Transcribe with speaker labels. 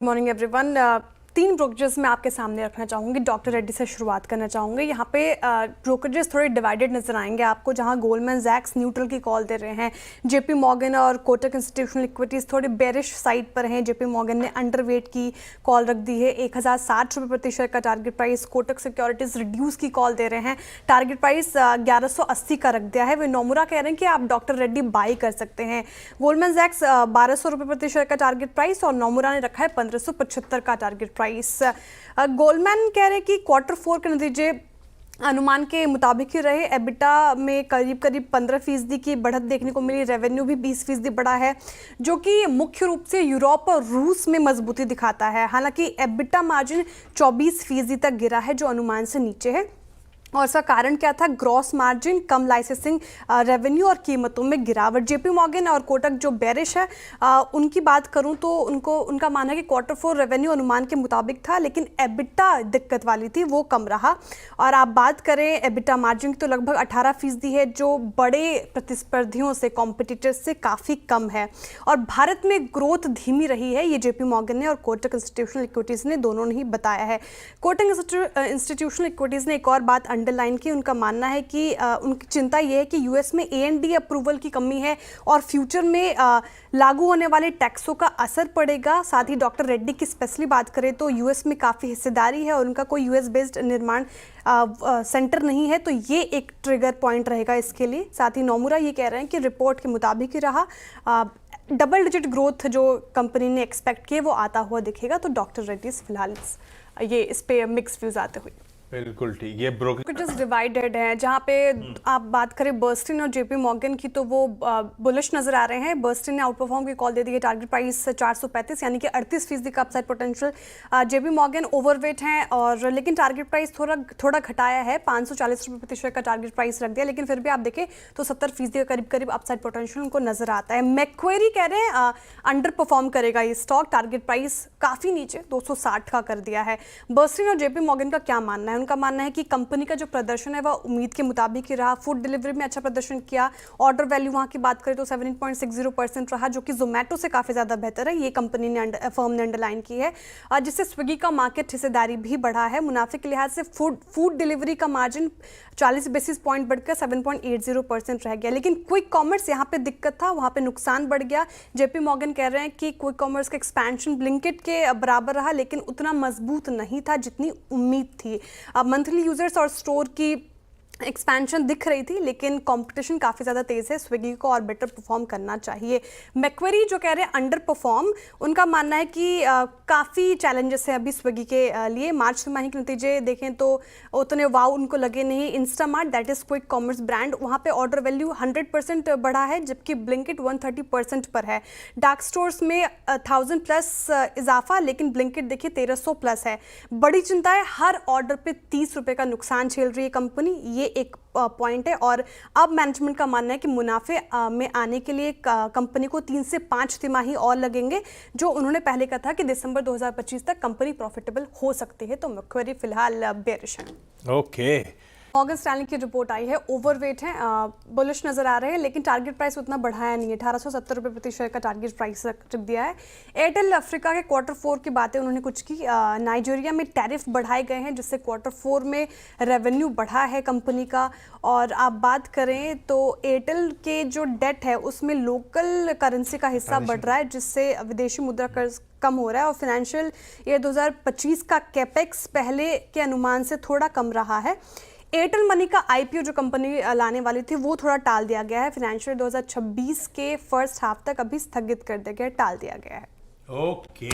Speaker 1: Morning everyone. तीन brokerages मैं आपके सामने रखना चाहूँगी। डॉक्टर रेड्डी से शुरुआत करना चाहूँगी। यहाँ पे ब्रोकरेजेस थोड़े डिवाइडेड नजर आएंगे आपको, जहाँ गोल्डमैन सैक्स न्यूट्रल की कॉल दे रहे हैं। जेपी मॉर्गन और कोटक इंस्टीट्यूशनल इक्विटीज़ थोड़े बेरिश साइड पर हैं। जेपी मॉर्गन ने अंडरवेट की कॉल रख दी है, 1060 रुपये प्रति शेयर का target price. Kotak securities reduce की कॉल दे रहे हैं, टारगेट प्राइस 1180 का रख दिया है। वे नोमुरा कह रहे हैं कि आप डॉक्टर रेड्डी बाई कर सकते हैं। गोल्डमैन सैक्स 1200 रुपये प्रति शेयर का टारगेट प्राइस और नोमुरा ने रखा है 1575 का टारगेट प्राइस। गोल्डमैन कह रहे हैं कि Q4 के नतीजे अनुमान के मुताबिक ही रहे। एबिटा में करीब 15% की बढ़त देखने को मिली। रेवेन्यू भी 20% बढ़ा है, जो कि मुख्य रूप से यूरोप और रूस में मजबूती दिखाता है। हालांकि एबिटा मार्जिन 24% तक गिरा है, जो अनुमान से नीचे है। और इसका कारण क्या था? ग्रॉस मार्जिन, कम लाइसेंसिंग रेवेन्यू और कीमतों में गिरावट। जेपी मॉर्गन और कोटक जो बेरिश है, उनकी बात करूं तो उनका मानना है कि Q4 रेवेन्यू अनुमान के मुताबिक था, लेकिन एबिटा दिक्कत वाली थी, वो कम रहा। और आप बात करें एबिटा मार्जिन की तो लगभग 18% है, जो बड़े प्रतिस्पर्धियों से, कॉम्पिटिटर्स से काफ़ी कम है। और भारत में ग्रोथ धीमी रही है, ये जेपी मॉर्गन ने और कोटक इंस्टीट्यूशनल इक्विटीज़ ने दोनों ने ही बताया है। कोटक इंस्टीट्यूशनल इक्विटीज़ ने एक और बात अंडरलाइन की। उनका मानना है कि उनकी चिंता यह है कि यूएस में AND अप्रूवल की कमी है और फ्यूचर में लागू होने वाले टैक्सों का असर पड़ेगा। साथ ही डॉक्टर रेड्डी की स्पेशली बात करें तो यूएस में काफ़ी हिस्सेदारी है और उनका कोई US बेस्ड निर्माण सेंटर नहीं है, तो ये एक ट्रिगर पॉइंट रहेगा इसके लिए। साथ ही नोमुरा ये कह रहे हैं कि रिपोर्ट के मुताबिक ही रहा, डबल डिजिट ग्रोथ जो कंपनी ने एक्सपेक्ट किए वो आता हुआ दिखेगा। तो डॉक्टर रेड्डी फिलहाल ये इस पे मिक्स व्यूज आते हुए
Speaker 2: बिल्कुल ठीक। ये ब्रोकरेज
Speaker 1: डिवाइडेड है, जहाँ पे आप बात करें बर्स्टिन और जेपी मॉर्गन की तो वो बुलिश नजर आ रहे हैं। बर्स्टिन ने आउट परफॉर्म की कॉल दे दी है, टारगेट प्राइस 435 यानी कि 38% का upside potential. JP Morgan overweight हैं और लेकिन टारगेट प्राइस थोड़ा घटाया है, 540 रुपये प्रति शेयर का टारगेट प्राइस रख दिया, लेकिन फिर भी आप देखें तो 70% का करीब अपसाइड पोटेंशियल उनको नजर आता है। मैक्वेरी कह रहे हैं अंडर परफॉर्म करेगा ये स्टॉक, टारगेट प्राइस काफ़ी नीचे 260 का कर दिया है। बर्स्टिन और जेपी मॉर्गन का क्या मानना है? उनका मानना है कि कंपनी का जो प्रदर्शन है वह उम्मीद के मुताबिक ही रहा। फूड डिलीवरी में अच्छा प्रदर्शन किया। ऑर्डर वैल्यू वहाँ की बात करें तो 7.60% रहा, जो कि जोमेटो से काफ़ी ज़्यादा बेहतर है। ये कंपनी ने फर्म ने अंडरलाइन की है, जिससे स्विगी का मार्केट हिस्सेदारी भी बढ़ा है। मुनाफे के लिहाज से फूड डिलीवरी का मार्जिन 40 बेसिस पॉइंट बढ़कर 7.80% रह गया। लेकिन क्विक कॉमर्स यहाँ पे दिक्कत था, वहाँ पे नुकसान बढ़ गया। जेपी मॉर्गन कह रहे हैं कि क्विक कॉमर्स का एक्सपेंशन ब्लिंकिट के बराबर रहा, लेकिन उतना मजबूत नहीं था जितनी उम्मीद थी। मंथली यूजर्स और स्टोर की एक्सपेंशन दिख रही थी, लेकिन कंपटीशन काफ़ी ज़्यादा तेज़ है, स्विगी को और बेटर परफॉर्म करना चाहिए। मैक्वेरी जो कह रहे हैं अंडर परफॉर्म, उनका मानना है कि काफ़ी चैलेंजेस हैं अभी स्विगी के लिए। मार्च तिमाही के नतीजे देखें तो उतने वाव उनको लगे नहीं। Instamart, that is quick commerce brand, वहाँ पे ऑर्डर वैल्यू 100% बढ़ा है, जबकि ब्लिंकिट 130% पर है। डार्क स्टोर्स में 1000+ इजाफा, लेकिन ब्लिंकिट देखिए 1300+ है। बड़ी चिंता है, हर ऑर्डर पे 30 रुपये का नुकसान झेल रही है कंपनी, ये एक पॉइंट है। और अब मैनेजमेंट का मानना है कि मुनाफे में आने के लिए कंपनी को 3 से 5 तिमाही और लगेंगे, जो उन्होंने पहले कहा था कि दिसंबर 2025 तक कंपनी प्रॉफिटेबल हो सकती है। तो मैक्वेरी फिलहाल बेरिश है।
Speaker 2: ओके।
Speaker 1: मॉर्गन स्टैनली की रिपोर्ट आई है, ओवरवेट है, बुलिश नजर आ रहे हैं, लेकिन टारगेट प्राइस उतना बढ़ाया नहीं है। 1870 रुपये प्रति शेयर का टारगेट प्राइस रख दिया है। एयरटेल अफ्रीका के Q4 की बातें उन्होंने कुछ की। नाइजीरिया में टैरिफ बढ़ाए गए हैं, जिससे Q4 में रेवेन्यू बढ़ा है कंपनी का। और आप बात करें तो एयरटेल के जो डेट है उसमें लोकल करेंसी का हिस्सा बढ़ रहा है, जिससे विदेशी मुद्रा कर्ज कम हो रहा है। और फाइनेंशियल ईयर 2025 का कैपेक्स पहले के अनुमान से थोड़ा कम रहा है। एयरटेल मनी का IPO जो कंपनी लाने वाली थी वो थोड़ा टाल दिया गया है। फाइनेंशियल 2026 के फर्स्ट हाफ तक अभी स्थगित कर दिया गया है, टाल दिया गया है।
Speaker 2: ओके।